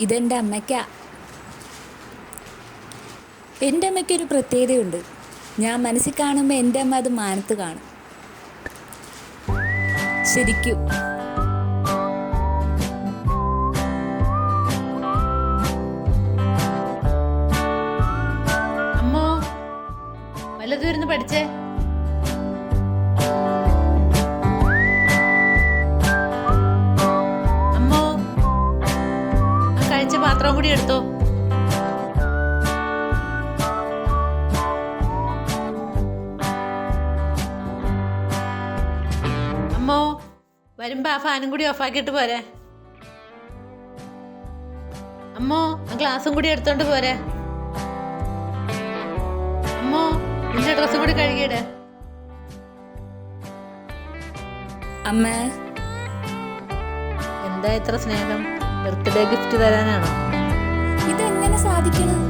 ഇതെൻ്റെ അമ്മയ്ക്കാ. എൻ്റെ അമ്മയ്ക്കൊരു പ്രത്യേകതയുണ്ട്. ഞാൻ മനസ്സിൽ കാണുമ്പോൾ എൻ്റെ അമ്മ അത് മാനത്ത് കാണും. ശരിക്കും. അമ്മോ, വല്ലതും പഠിച്ചേ. അമ്മോ, ആ കഴിച്ച പാത്രം കൂടി എടുത്തോ. അമ്മോ, വരുമ്പോ ആ ഫാനും കൂടി ഓഫാക്കിയിട്ട് പോരെ. അമ്മോ, ആ ഗ്ലാസും കൂടി എടുത്തോണ്ട് പോരെ. അമ്മോ, നിന്റെ ഡ്രസ്സും കൂടി കഴുകിയിട്. അമ്മ, എന്താ ഇത്ര സ്നേഹം? ബർത്ത്ഡേ ഗിഫ്റ്റ് തരാനാണോ? ഇതെങ്ങനെ സാധിക്കണം?